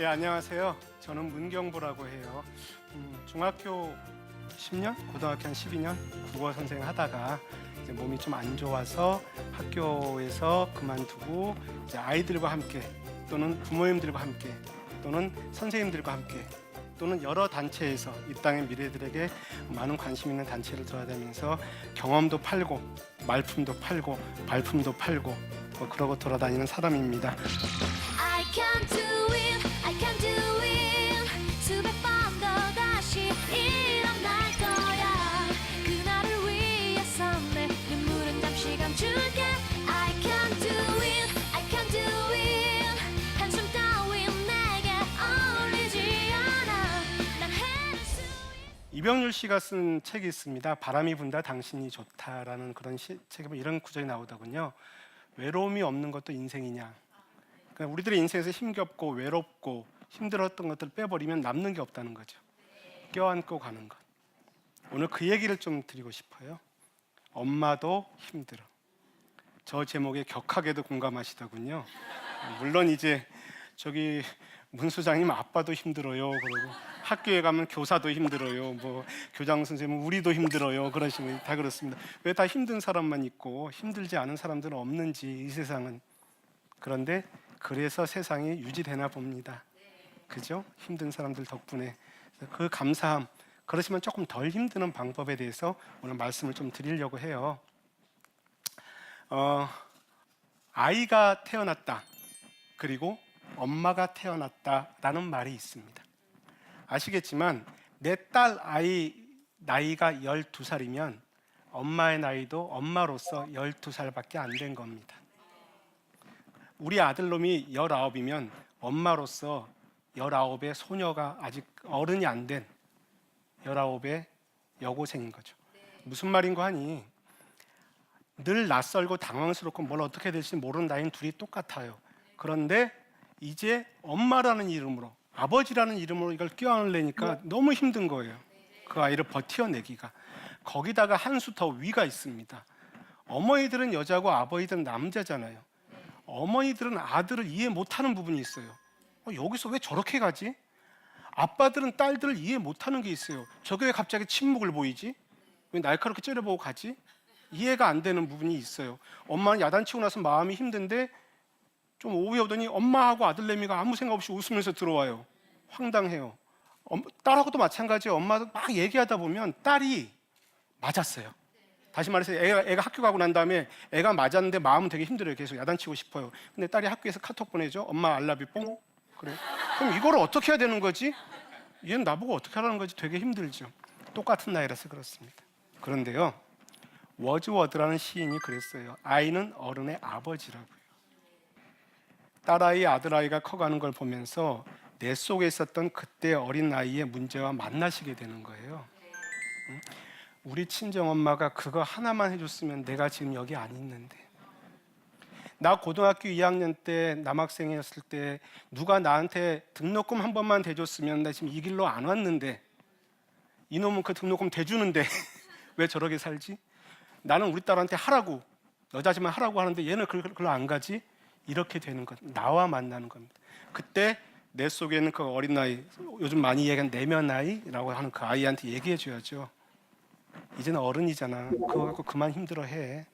네, 안녕하세요. 저는 문경보라고 해요. 중학교 10년, 고등학교 한 12년 국어 선생 하다가 이제 몸이 좀 안 좋아서 학교에서 그만두고 이제 아이들과 함께 또는 부모님들과 함께 또는 선생님들과 함께 또는 여러 단체에서 이 땅의 미래들에게 많은 관심 있는 단체를 돌아다니면서 경험도 팔고 말품도 팔고 발품도 팔고 그러고 돌아다니는 사람입니다. I can do it, I can do it. 수백 번 더 다시 일어날 거야. 그날을 위해서 내 눈물은 잠시 감출게. I can do it, I can do it. 한숨 따윈 내게 어울리지 않아. 난 해낼 수 있어. 이병률 씨가 쓴 책이 있습니다. 바람이 분다 당신이 좋다라는 그런 책에 보면 이런 구절이 나오더군요. 외로움이 없는 것도 인생이냐. 그러니까 우리들의 인생에서 힘겹고 외롭고 힘들었던 것들을 빼버리면 남는 게 없다는 거죠. 껴안고 가는 것. 오늘 그 얘기를 좀 드리고 싶어요. 엄마도 힘들어. 저 제목에 격하게도 공감하시더군요. 물론 이제 저기 문 소장님 아빠도 힘들어요. 그러고 학교에 가면 교사도 힘들어요. 뭐 교장 선생님 우리도 힘들어요. 그러시면 다 그렇습니다. 왜 다 힘든 사람만 있고 힘들지 않은 사람들은 없는지 이 세상은. 그런데 그래서 세상이 유지되나 봅니다. 그죠? 힘든 사람들 덕분에 그 감사함. 그렇지만 조금 덜 힘드는 방법에 대해서 오늘 말씀을 좀 드리려고 해요. 아이가 태어났다. 그리고 엄마가 태어났다라는 말이 있습니다. 아시겠지만 내 딸 아이 나이가 12살이면 엄마의 나이도 엄마로서 12살밖에 안 된 겁니다. 우리 아들놈이 19이면 엄마로서 19의 소녀가 아직 어른이 안 된 19의 여고생인 거죠. 무슨 말인고 하니 늘 낯설고 당황스럽고 뭘 어떻게 될지 모르는 나이는 둘이 똑같아요. 그런데 이제 엄마라는 이름으로 아버지라는 이름으로 이걸 껴안으려니까 너무 힘든 거예요. 그 아이를 버텨내기가. 거기다가 한 수 더 위가 있습니다. 어머니들은 여자고 아버지들은 남자잖아요. 어머니들은 아들을 이해 못하는 부분이 있어요. 여기서 왜 저렇게 가지? 아빠들은 딸들을 이해 못하는 게 있어요. 저게 왜 갑자기 침묵을 보이지? 왜 날카롭게 째려보고 가지? 이해가 안 되는 부분이 있어요. 엄마는 야단치고 나서 마음이 힘든데 좀 오후에 오더니 엄마하고 아들내미가 아무 생각 없이 웃으면서 들어와요. 황당해요. 딸하고도 마찬가지예요. 엄마도 막 얘기하다 보면 딸이 맞았어요. 다시 말해서 애가 학교 가고 난 다음에 애가 맞았는데 마음은 되게 힘들어요. 계속 야단치고 싶어요. 근데 딸이 학교에서 카톡 보내죠. 엄마 알라뷰 뽕. 그래. 그럼 이거를 어떻게 해야 되는 거지? 얘는 나보고 어떻게 하라는 거지? 되게 힘들죠. 똑같은 나이라서 그렇습니다. 그런데요. 워즈워드라는 시인이 그랬어요. 아이는 어른의 아버지라고요. 딸아이, 아들아이가 커가는 걸 보면서 내 속에 있었던 그때 어린 나이의 문제와 만나시게 되는 거예요. 우리 친정엄마가 그거 하나만 해줬으면 내가 지금 여기 안 있는데. 나 고등학교 2학년 때 남학생이었을 때 누가 나한테 등록금 한 번만 대줬으면 나 지금 이 길로 안 왔는데 이놈은 그 등록금 대주는데 왜 저렇게 살지? 나는 우리 딸한테 하라고 여자지만 하라고 하는데 얘는 그걸로 안 가지? 이렇게 되는 것. 나와 만나는 겁니다. 그때 내 속에 있는 그 어린 나이, 요즘 많이 얘기하는 내면 아이라고 하는 그 아이한테 얘기해 줘야죠. 이제는 어른이잖아. 그거 갖고 그만 힘들어해.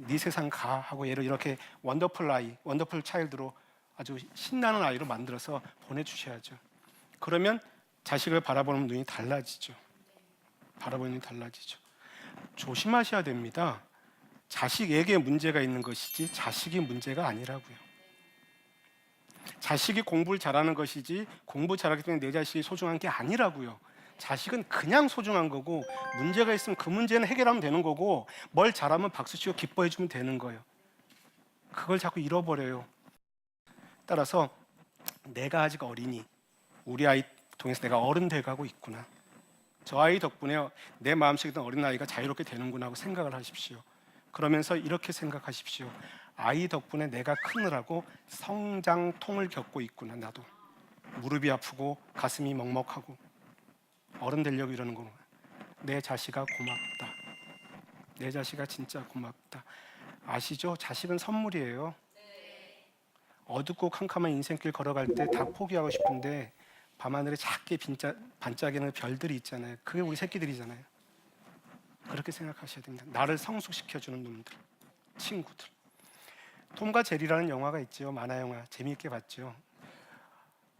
네 세상 가 하고 얘를 이렇게 원더풀 아이, 원더풀 차일드로 아주 신나는 아이로 만들어서 보내주셔야죠. 그러면 자식을 바라보는 눈이 달라지죠. 바라보는 눈이 달라지죠. 조심하셔야 됩니다. 자식에게 문제가 있는 것이지 자식이 문제가 아니라고요. 자식이 공부를 잘하는 것이지 공부 잘하기 때문에 내 자식이 소중한 게 아니라고요. 자식은 그냥 소중한 거고 문제가 있으면 그 문제는 해결하면 되는 거고 뭘 잘하면 박수치고 기뻐해 주면 되는 거예요. 그걸 자꾸 잃어버려요. 따라서 내가 아직 어리니 우리 아이 통해서 내가 어른 돼가고 있구나. 저 아이 덕분에 내 마음속에 있던 어린아이가 자유롭게 되는구나 하고 생각을 하십시오. 그러면서 이렇게 생각하십시오. 아이 덕분에 내가 크느라고 성장통을 겪고 있구나. 나도 무릎이 아프고 가슴이 먹먹하고 어른 되려고 이러는 거구나. 내 자식아 고맙다. 내 자식아 진짜 고맙다. 아시죠? 자식은 선물이에요. 어둡고 캄캄한 인생길 걸어갈 때 다 포기하고 싶은데 밤하늘에 작게 반짝이는 별들이 있잖아요. 그게 우리 새끼들이잖아요. 그렇게 생각하셔야 됩니다. 나를 성숙시켜주는 놈들, 친구들. 톰과 제리라는 영화가 있죠. 만화 영화 재미있게 봤죠.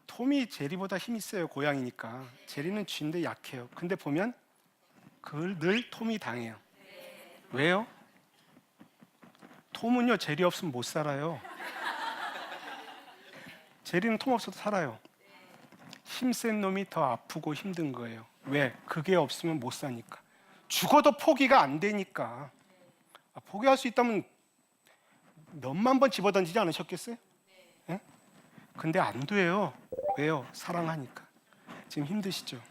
톰이 제리보다 힘이 세요. 고양이니까. 제리는 쥐인데 약해요. 근데 보면 그걸 늘 톰이 당해요. 왜요? 톰은요 제리 없으면 못 살아요. 제리는 톰 없어도 살아요. 힘센 놈이 더 아프고 힘든 거예요. 왜? 그게 없으면 못 사니까. 죽어도 포기가 안 되니까. 포기할 수 있다면 몇만 번 집어던지지 않으셨겠어요? 예? 근데 안 돼요. 왜요? 사랑하니까. 지금 힘드시죠?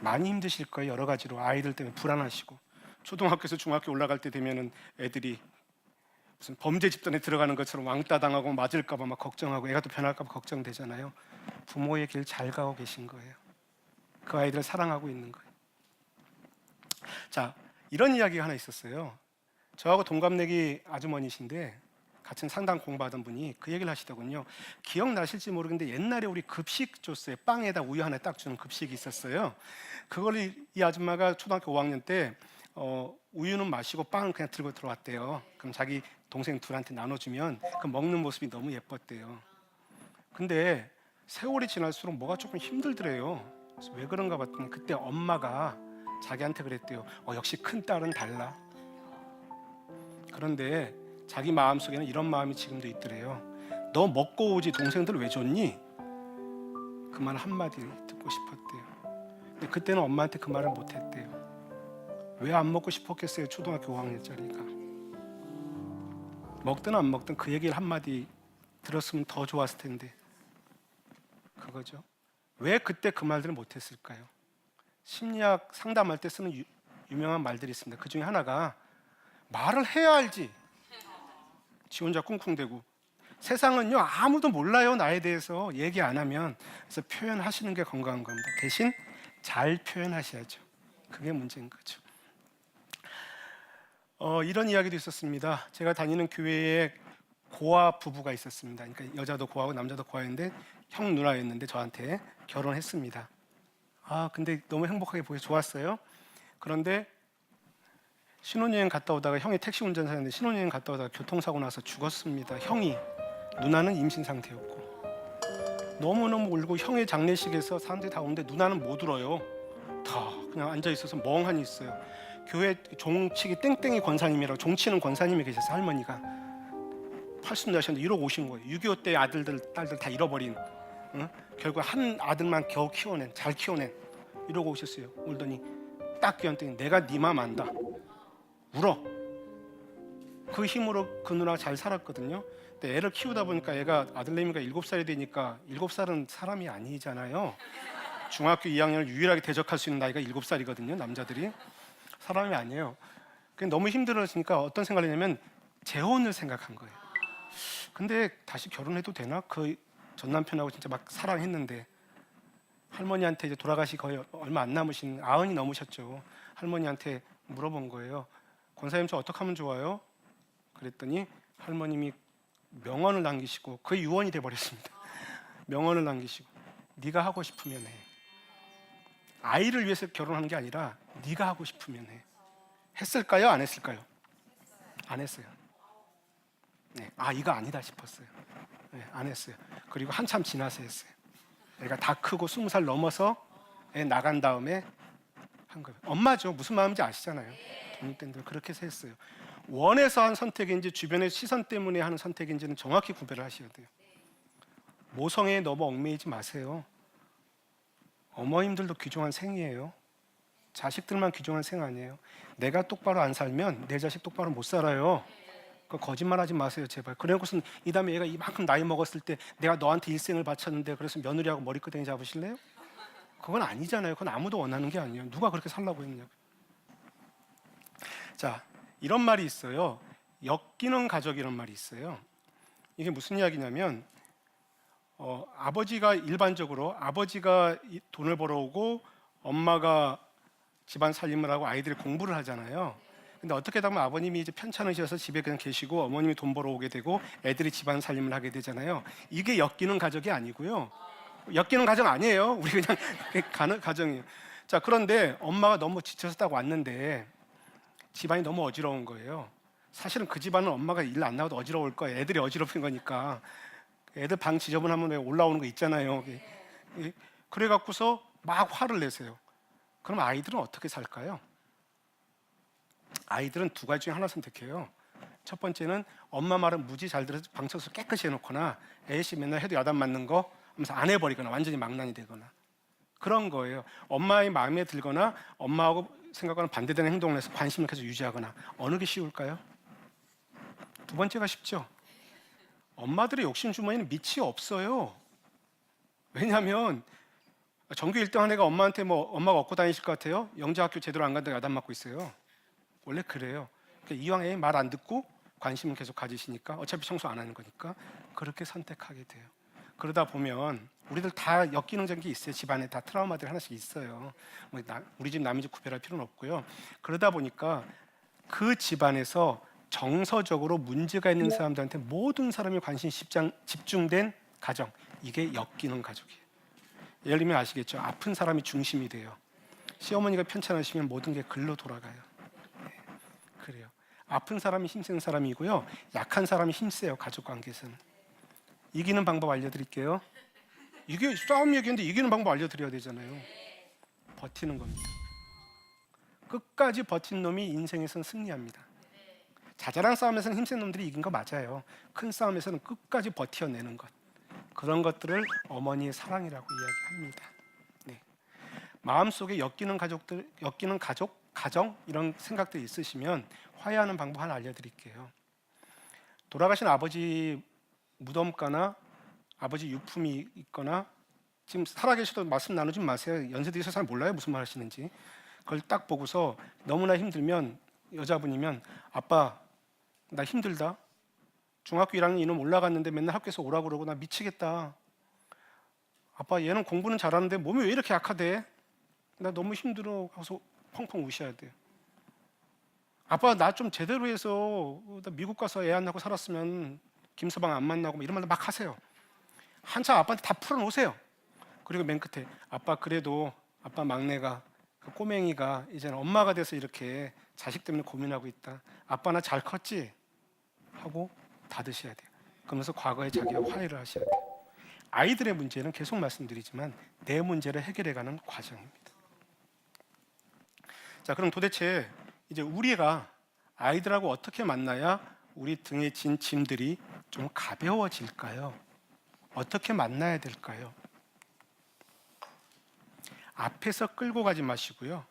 많이 힘드실 거예요. 여러 가지로. 아이들 때문에 불안하시고. 초등학교에서 중학교 올라갈 때 되면은 애들이 무슨 범죄 집단에 들어가는 것처럼 왕따 당하고 맞을까 봐 막 걱정하고 애가 또 변할까 봐 걱정되잖아요. 부모의 길 잘 가고 계신 거예요. 그 아이들을 사랑하고 있는 거예요. 자, 이런 이야기가 하나 있었어요. 저하고 동갑내기 아주머니신데 같은 상담 공부하던 분이 그 얘기를 하시더군요. 기억나실지 모르겠는데 옛날에 우리 급식 줬어요. 빵에다 우유 하나 딱 주는 급식이 있었어요. 그걸 이 아줌마가 초등학교 5학년 때 우유는 마시고 빵은 그냥 들고 들어왔대요. 그럼 자기 동생 둘한테 나눠주면 그 먹는 모습이 너무 예뻤대요. 근데 세월이 지날수록 뭐가 조금 힘들더래요. 그래서 왜 그런가 봤더니 그때 엄마가 자기한테 그랬대요. 역시 큰 딸은 달라. 그런데 자기 마음속에는 이런 마음이 지금도 있더래요. 너 먹고 오지 동생들 왜 줬니? 그 말 한마디 듣고 싶었대요. 근데 그때는 엄마한테 그 말을 못했대요. 왜 안 먹고 싶었겠어요? 초등학교 5학년짜리가. 먹든 안 먹든 그 얘기를 한마디 들었으면 더 좋았을 텐데. 그거죠. 왜 그때 그 말들을 못했을까요? 심리학 상담할 때 쓰는 유명한 말들이 있습니다. 그 중에 하나가 말을 해야 알지. 지 혼자 쿵쿵대고. 세상은요 아무도 몰라요 나에 대해서 얘기 안 하면. 그래서 표현하시는 게 건강한 겁니다. 대신 잘 표현하셔야죠. 그게 문제인 거죠. 이런 이야기도 있었습니다. 제가 다니는 교회에 고아 부부가 있었습니다. 그러니까 여자도 고아고 남자도 고아였는데 형 누나였는데 저한테 결혼했습니다. 근데 너무 행복하게 보여서 좋았어요. 그런데 신혼여행 갔다 오다가 형이 택시 운전사였는데 신혼여행 갔다 오다가 교통사고 나서 죽었습니다. 형이. 누나는 임신 상태였고. 너무너무 울고 형의 장례식에서 사람들이 다 오는데 누나는 못 울어요. 다 그냥 앉아 있어서 멍하니 있어요. 교회 종치기 땡땡이 권사님이라고 종치는 권사님이 계셔서 할머니가 80대 하셨는데 이러고 오신 거예요. 6.25 때 아들들 딸들 다 잃어버린. 결국 한 아들만 겨우 키워낸, 잘 키워낸. 이러고 오셨어요. 울더니 딱 끼얹더니 내가 네 맘 안다. 울어. 그 힘으로 그 누나가 잘 살았거든요. 근데 애를 키우다 보니까 애가 아들내미가 7살이 되니까 7살은 사람이 아니잖아요. 중학교 2학년을 유일하게 대적할 수 있는 나이가 7살이거든요. 남자들이. 사람이 아니에요. 너무 힘들어지니까 어떤 생각을 했냐면 재혼을 생각한 거예요. 근데 다시 결혼해도 되나? 그 전 남편하고 진짜 막 사랑했는데 할머니한테 이제 돌아가시 거의 얼마 안 남으신 90이 넘으셨죠. 할머니한테 물어본 거예요. 권사님 저 어떻게 하면 좋아요? 그랬더니 할머님이 명언을 남기시고 그게 유언이 돼버렸습니다. 명언을 남기시고 네가 하고 싶으면 해. 아이를 위해서 결혼하는 게 아니라 네가 하고 싶으면 해. 했을까요? 안 했을까요? 안 했어요. 네. 이거 아니다 싶었어요. 네, 안 했어요. 그리고 한참 지나서 했어요. 애가 다 크고 20살 넘어서 애 나간 다음에 한 거예요. 엄마죠. 무슨 마음인지 아시잖아요. 독립된들 그렇게 해서 했어요. 원해서 한 선택인지 주변의 시선 때문에 하는 선택인지는 정확히 구별을 하셔야 돼요. 모성애에 너무 얽매이지 마세요. 어머님들도 귀중한 생이에요. 자식들만 귀중한 생 아니에요. 내가 똑바로 안 살면 내 자식 똑바로 못 살아요. 거짓말하지 마세요 제발. 그래놓고선 이 다음에 얘가 이만큼 나이 먹었을 때 내가 너한테 일생을 바쳤는데 그래서 며느리하고 머리끄댕이 잡으실래요? 그건 아니잖아요. 그건 아무도 원하는 게 아니에요. 누가 그렇게 살라고 했냐고. 자, 이런 말이 있어요. 엮이는 가족이란 말이 있어요. 이게 무슨 이야기냐면 아버지가 일반적으로 아버지가 돈을 벌어오고 엄마가 집안 살림을 하고 아이들이 공부를 하잖아요. 근데 어떻게 보면 아버님이 이제 편찮으셔서 집에 그냥 계시고 어머님이 돈 벌어 오게 되고 애들이 집안 살림을 하게 되잖아요. 이게 엮이는 가족이 아니고요. 엮이는 가정 아니에요. 우리 그냥 가는 가정이에요. 자, 그런데 엄마가 너무 지쳐서 딱 왔는데 집안이 너무 어지러운 거예요. 사실은 그 집안은 엄마가 일 안 나와도 어지러울 거예요. 애들이 어지럽힌 거니까. 애들 방 지저분하면 왜 올라오는 거 있잖아요. 그래 갖고서 막 화를 내세요. 그럼 아이들은 어떻게 살까요? 아이들은 두 가지 중에 하나 선택해요. 첫 번째는 엄마 말은 무지 잘 들어서 방 청소 깨끗이 해놓거나 애씨 맨날 해도 야단 맞는 거 하면서 안 해버리거나 완전히 망난이 되거나 그런 거예요. 엄마의 마음에 들거나 엄마하고 생각하는 반대되는 행동을 해서 관심을 계속 유지하거나 어느 게 쉬울까요? 두 번째가 쉽죠. 엄마들의 욕심 주머니는 밑이 없어요. 왜냐하면 전교 1등 한 애가 엄마한테 뭐 엄마가 얻고 다니실 것 같아요? 영재학교 제대로 안 간다고 야단 맞고 있어요. 원래 그래요. 그러니까 이왕 애 말 안 듣고 관심을 계속 가지시니까 어차피 청소 안 하는 거니까 그렇게 선택하게 돼요. 그러다 보면 우리들 다 엮이는 점이 있어요. 집안에 다 트라우마들이 하나씩 있어요. 우리 집 남의 집 구별할 필요는 없고요. 그러다 보니까 그 집안에서 정서적으로 문제가 있는 사람들한테 모든 사람의 관심이 집중된 가정, 이게 엮이는 가족이에요. 예를 들면 아시겠죠? 아픈 사람이 중심이 돼요. 시어머니가 편찮으시면 모든 게 글로 돌아가요. 네, 그래요. 아픈 사람이 힘센 사람이고요. 약한 사람이 힘세요. 가족 관계에서는. 이기는 방법 알려드릴게요. 이게 싸움 얘기인데 이기는 방법 알려드려야 되잖아요. 버티는 겁니다. 끝까지 버틴 놈이 인생에서는 승리합니다. 자잘한 싸움에서는 힘센 놈들이 이긴 거 맞아요. 큰 싸움에서는 끝까지 버텨내는 것. 그런 것들을 어머니의 사랑이라고 이야기합니다. 네. 마음속에 엮이는 가족들, 엮이는 가정 이런 생각들이 있으시면 화해하는 방법 하나 알려드릴게요. 돌아가신 아버지 무덤가나 아버지 유품이 있거나 지금 살아계셔도 말씀 나누지 마세요. 연세 드셔서 잘 몰라요 무슨 말 하시는지. 그걸 딱 보고서 너무나 힘들면 여자분이면 아빠 나 힘들다. 중학교 1학년 이놈 올라갔는데 맨날 학교에서 오라고 그러고 나 미치겠다. 아빠 얘는 공부는 잘하는데 몸이 왜 이렇게 약하대? 나 너무 힘들어. 하고서 펑펑 우셔야 돼요. 아빠 나 좀 제대로 해서 나 미국 가서 애 안 낳고 살았으면 김서방 안 만나고 뭐 이런 말도 막 하세요. 한참 아빠한테 다 풀어놓으세요. 그리고 맨 끝에 아빠 그래도 아빠 막내가 그 꼬맹이가 이제는 엄마가 돼서 이렇게 자식 때문에 고민하고 있다. 아빠 나 잘 컸지? 하고 닫으셔야 돼요. 그러면서 과거에 자기와 화해를 하셔야 돼요. 아이들의 문제는 계속 말씀드리지만 내 문제를 해결해가는 과정입니다. 자, 그럼 도대체 이제 우리가 아이들하고 어떻게 만나야 우리 등에 진 짐들이 좀 가벼워질까요? 어떻게 만나야 될까요? 앞에서 끌고 가지 마시고요.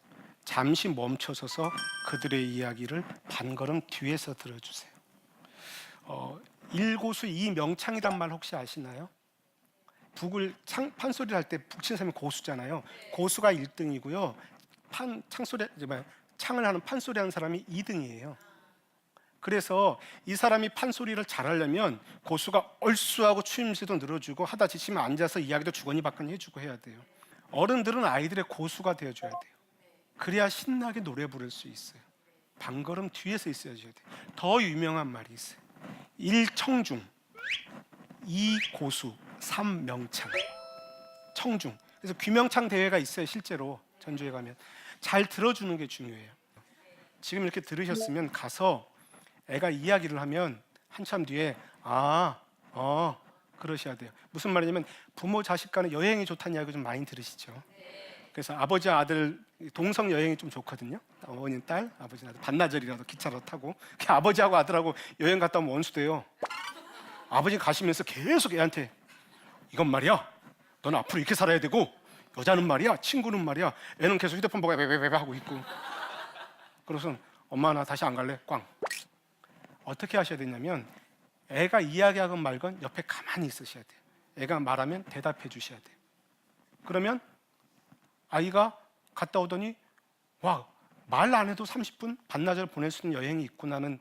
잠시 멈춰서서 그들의 이야기를 반걸음 뒤에서 들어주세요. 일고수 이명창이란 말 혹시 아시나요? 북을 판소리를 할 때 북치는 사람이 고수잖아요. 고수가 1등이고요. 창을 하는 판소리 하는 사람이 2등이에요. 그래서 이 사람이 판소리를 잘하려면 고수가 얼쑤하고 추임새도 늘어주고 하다 지치면 앉아서 이야기도 주거니 받거니 해주고 해야 돼요. 어른들은 아이들의 고수가 되어줘야 돼요. 그래야 신나게 노래 부를 수 있어요. 반걸음 뒤에서 있어야 돼요. 더 유명한 말이 있어요. 1 청중, 2 고수, 3 명창. 청중. 그래서 귀명창 대회가 있어요. 실제로 전주에 가면 잘 들어주는 게 중요해요. 지금 이렇게 들으셨으면 가서 애가 이야기를 하면 한참 뒤에 그러셔야 돼요. 무슨 말이냐면 부모 자식 간의 여행이 좋다는 이야기 좀 많이 들으시죠. 그래서 아버지 아들 동성 여행이 좀 좋거든요. 어머니는 딸, 아버지는 아들 반나절이라도 기차로 타고 아버지하고 아들하고 여행 갔다 오면 원수돼요. 아버지 가시면서 계속 애한테 이건 말이야 너는 앞으로 이렇게 살아야 되고 여자는 말이야 친구는 말이야 애는 계속 휴대폰 보고 베베베 하고 있고 그래서 엄마 나 다시 안 갈래 꽝. 어떻게 하셔야 되냐면 애가 이야기하건 말건 옆에 가만히 있으셔야 돼요. 애가 말하면 대답해 주셔야 돼요. 그러면 아이가 갔다 오더니 와, 말 안 해도 30분 반나절 보낼 수 있는 여행이 있구나는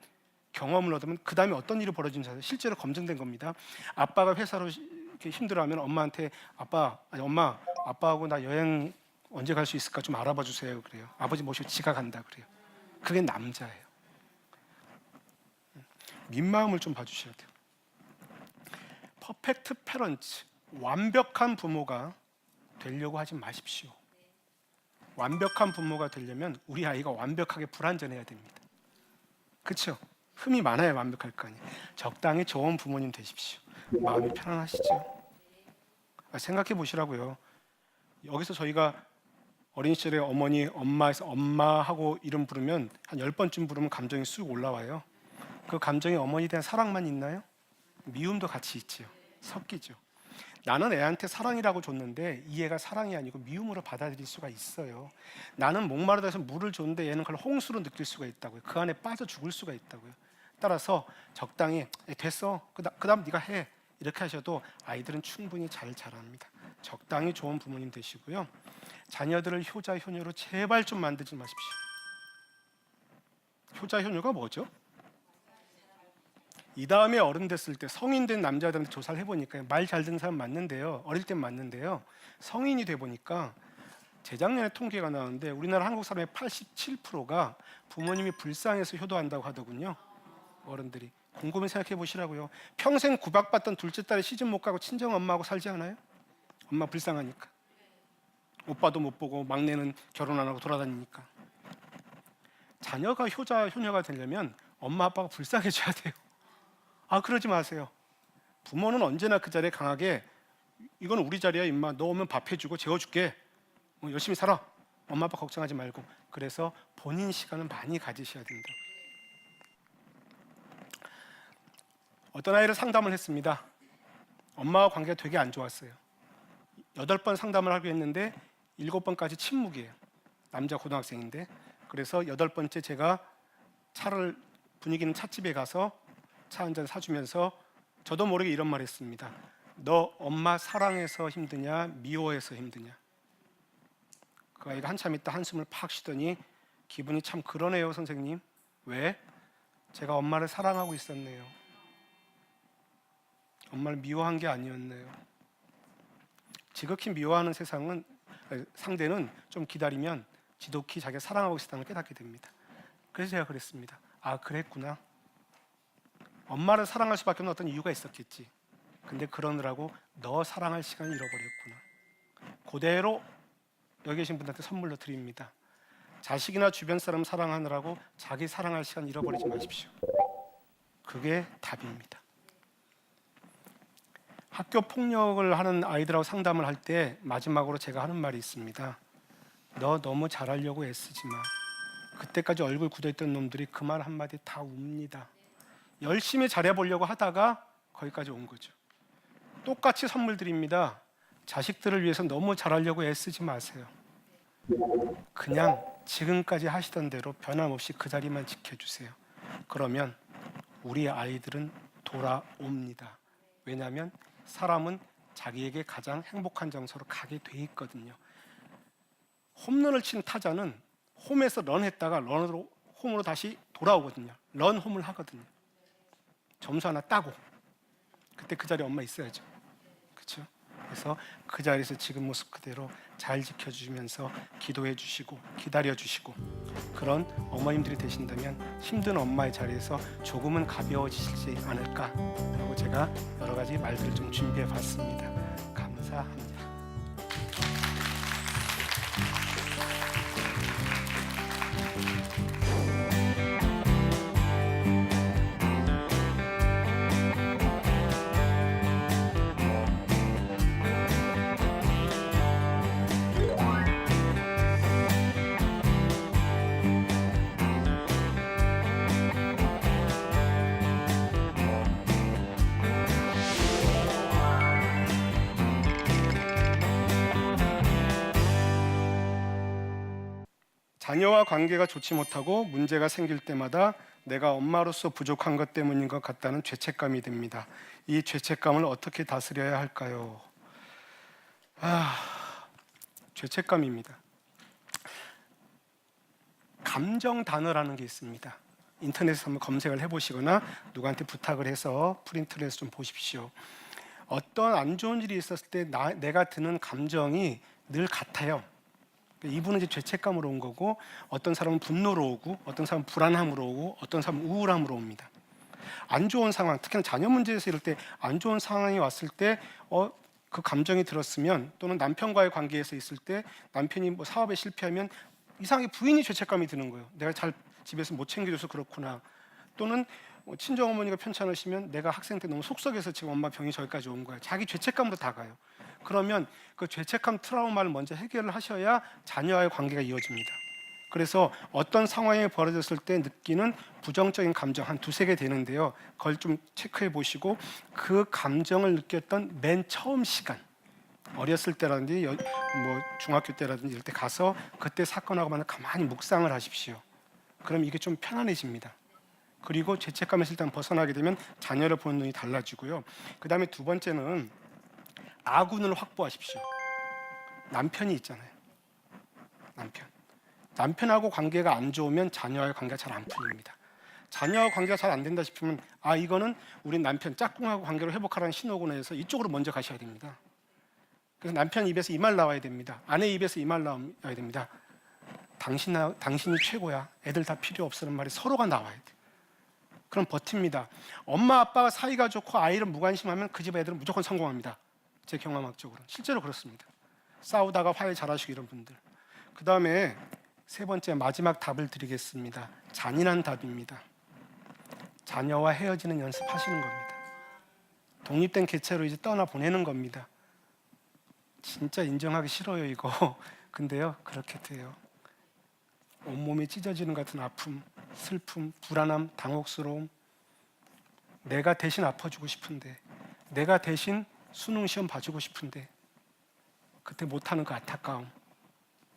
경험을 얻으면 그 다음에 어떤 일이 벌어지는지 실제로 검증된 겁니다. 아빠가 회사로 이렇게 힘들어하면 엄마한테 엄마 아빠하고 나 여행 언제 갈 수 있을까 좀 알아봐 주세요 그래요. 아버지 모시고 지가 간다 그래요. 그게 남자예요. 민마음을 좀 봐주셔야 돼요. 퍼펙트 패런츠, 완벽한 부모가 되려고 하지 마십시오. 완벽한 부모가 되려면 우리 아이가 완벽하게 불완전해야 됩니다. 그렇죠? 흠이 많아야 완벽할 거 아니에요. 적당히 좋은 부모님 되십시오. 마음이 편안하시죠? 생각해 보시라고요. 여기서 저희가 어린 시절에 어머니, 엄마에서 엄마하고 이름 부르면 한 10번쯤 부르면 감정이 쑥 올라와요. 그 감정이 어머니에 대한 사랑만 있나요? 미움도 같이 있지요. 섞이죠. 나는 애한테 사랑이라고 줬는데 이 애가 사랑이 아니고 미움으로 받아들일 수가 있어요. 나는 목마르다 해서 물을 줬는데 얘는 그걸 홍수로 느낄 수가 있다고요. 그 안에 빠져 죽을 수가 있다고요. 따라서 적당히 됐어. 그다음 네가 해. 이렇게 하셔도 아이들은 충분히 잘 자랍니다. 적당히 좋은 부모님 되시고요. 자녀들을 효자 효녀로 제발 좀 만들지 마십시오. 효자 효녀가 뭐죠? 이 다음에 어른 됐을 때 성인 된 남자들한테 조사를 해보니까 말 잘 듣는 사람 맞는데요. 어릴 땐 맞는데요. 성인이 돼 보니까 재작년에 통계가 나왔는데 우리나라 한국 사람의 87%가 부모님이 불쌍해서 효도한다고 하더군요. 어른들이. 곰곰이 생각해 보시라고요. 평생 구박받던 둘째 딸이 시집 못 가고 친정 엄마하고 살지 않아요? 엄마 불쌍하니까. 오빠도 못 보고 막내는 결혼 안 하고 돌아다니니까. 자녀가 효자 효녀가 되려면 엄마 아빠가 불쌍해져야 돼요. 그러지 마세요. 부모는 언제나 그 자리에 강하게 이건 우리 자리야 임마. 너 오면 밥 해주고 재워줄게. 열심히 살아. 엄마 아빠 걱정하지 말고. 그래서 본인 시간을 많이 가지셔야 된다. 어떤 아이를 상담을 했습니다. 엄마와 관계가 되게 안 좋았어요. 8번 상담을 하기로 했는데 7번까지 침묵이에요. 남자 고등학생인데. 그래서 8번째 제가 분위기 있는 찻집에 가서 차 한 잔 사주면서 저도 모르게 이런 말 했습니다. 너 엄마 사랑해서 힘드냐 미워해서 힘드냐. 그 아이가 한참 있다 한숨을 팍 쉬더니 기분이 참 그러네요 선생님. 왜? 제가 엄마를 사랑하고 있었네요. 엄마를 미워한 게 아니었네요. 지극히 미워하는 상대는 좀 기다리면 지독히 자기가 사랑하고 있었다는 걸 깨닫게 됩니다. 그래서 제가 그랬습니다. 그랬구나. 엄마를 사랑할 수밖에 없는 어떤 이유가 있었겠지. 근데 그러느라고 너 사랑할 시간을 잃어버렸구나. 그대로 여기 계신 분들한테 선물로 드립니다. 자식이나 주변 사람 사랑하느라고 자기 사랑할 시간 잃어버리지 마십시오. 그게 답입니다. 학교 폭력을 하는 아이들하고 상담을 할 때 마지막으로 제가 하는 말이 있습니다. 너 너무 잘하려고 애쓰지 마. 그때까지 얼굴 굳어있던 놈들이 그 말 한마디 다 웁니다. 열심히 잘해보려고 하다가 거기까지 온 거죠. 똑같이 선물 드립니다. 자식들을 위해서 너무 잘하려고 애쓰지 마세요. 그냥 지금까지 하시던 대로 변함없이 그 자리만 지켜주세요. 그러면 우리 아이들은 돌아옵니다. 왜냐하면 사람은 자기에게 가장 행복한 장소로 가게 돼 있거든요. 홈런을 친 타자는 홈에서 런했다가 런으로 홈으로 다시 돌아오거든요. 런홈을 하거든요. 점수 하나 따고 그때 그 자리에 엄마 있어야죠. 그렇죠? 그래서 그 자리에서 지금 모습 그대로 잘 지켜주시면서 기도해 주시고 기다려 주시고 그런 어머님들이 되신다면 힘든 엄마의 자리에서 조금은 가벼워지시지 않을까 하고 제가 여러 가지 말들을 좀 준비해 봤습니다. 감사합니다. 자녀와 관계가 좋지 못하고 문제가 생길 때마다 내가 엄마로서 부족한 것 때문인 것 같다는 죄책감이 듭니다. 이 죄책감을 어떻게 다스려야 할까요? 죄책감입니다. 감정 단어라는 게 있습니다. 인터넷에서 한번 검색을 해보시거나 누구한테 부탁을 해서 프린트를 해서 좀 보십시오. 어떤 안 좋은 일이 있었을 때 내가 드는 감정이 늘 같아요. 이분은 이제 죄책감으로 온 거고 어떤 사람은 분노로 오고 어떤 사람은 불안함으로 오고 어떤 사람은 우울함으로 옵니다. 안 좋은 상황, 특히나 자녀 문제에서 이럴 때 안 좋은 상황이 왔을 때 그 감정이 들었으면, 또는 남편과의 관계에서 있을 때 남편이 뭐 사업에 실패하면 이상하게 부인이 죄책감이 드는 거예요. 내가 잘 집에서 못 챙겨줘서 그렇구나. 또는 친정 어머니가 편찮으시면 내가 학생 때 너무 속썩여서 지금 엄마 병이 저기까지 온 거야. 자기 죄책감으로 다가요. 그러면 그 죄책감 트라우마를 먼저 해결을 하셔야 자녀와의 관계가 이어집니다. 그래서 어떤 상황이 벌어졌을 때 느끼는 부정적인 감정 한 두세 개 되는데요. 그걸 좀 체크해 보시고 그 감정을 느꼈던 맨 처음 시간, 어렸을 때라든지 뭐 중학교 때라든지 이럴 때 가서 그때 사건하고 만나 가만히 묵상을 하십시오. 그럼 이게 좀 편안해집니다. 그리고 죄책감에서 일단 벗어나게 되면 자녀를 보는 눈이 달라지고요. 그 다음에 두 번째는 아군을 확보하십시오. 남편이 있잖아요. 남편하고 관계가 안 좋으면 자녀와의 관계가 잘 안 풀립니다. 자녀와 관계가 잘 안 된다 싶으면 이거는 우리 남편 짝꿍하고 관계를 회복하라는 신호구나 해서 이쪽으로 먼저 가셔야 됩니다. 그래서 남편 입에서 이 말 나와야 됩니다. 아내 입에서 이 말 나와야 됩니다. 당신이 최고야. 애들 다 필요 없으는 말이 서로가 나와야 돼. 그럼 버팁니다. 엄마 아빠가 사이가 좋고 아이를 무관심하면 그 집 애들은 무조건 성공합니다. 제 경험학적으로 실제로 그렇습니다. 싸우다가 화해 잘하시고 이런 분들. 그 다음에 세 번째 마지막 답을 드리겠습니다. 잔인한 답입니다. 자녀와 헤어지는 연습하시는 겁니다. 독립된 개체로 이제 떠나 보내는 겁니다. 진짜 인정하기 싫어요 이거. 근데요 그렇게 돼요. 온몸이 찢어지는 같은 아픔, 슬픔, 불안함, 당혹스러움. 내가 대신 아파주고 싶은데, 내가 대신 수능 시험 봐주고 싶은데 그때 못하는 그 안타까움,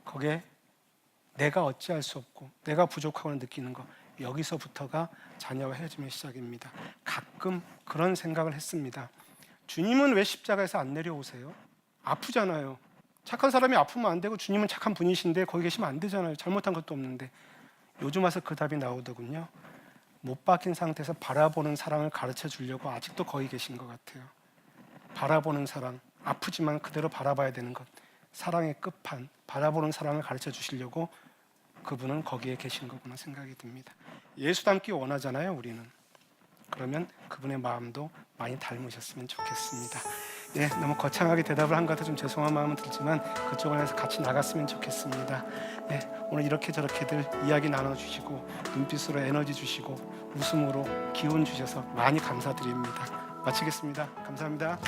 거기에 내가 어찌할 수 없고 내가 부족하고 느끼는 거, 여기서부터가 자녀와 헤어짐의 시작입니다. 가끔 그런 생각을 했습니다. 주님은 왜 십자가에서 안 내려오세요? 아프잖아요. 착한 사람이 아프면 안 되고 주님은 착한 분이신데 거기 계시면 안 되잖아요. 잘못한 것도 없는데. 요즘 와서 그 답이 나오더군요. 못 박힌 상태에서 바라보는 사랑을 가르쳐 주려고 아직도 거기 계신 것 같아요. 바라보는 사랑, 아프지만 그대로 바라봐야 되는 것, 사랑의 끝판, 바라보는 사랑을 가르쳐 주시려고 그분은 거기에 계신 거구나 생각이 듭니다. 예수 닮기 원하잖아요 우리는. 그러면 그분의 마음도 많이 닮으셨으면 좋겠습니다. 예, 너무 거창하게 대답을 한 것 같아 좀 죄송한 마음은 들지만 그쪽을 해서 같이 나갔으면 좋겠습니다. 예, 오늘 이렇게 저렇게들 이야기 나눠주시고 눈빛으로 에너지 주시고 웃음으로 기운 주셔서 많이 감사드립니다. 마치겠습니다. 감사합니다.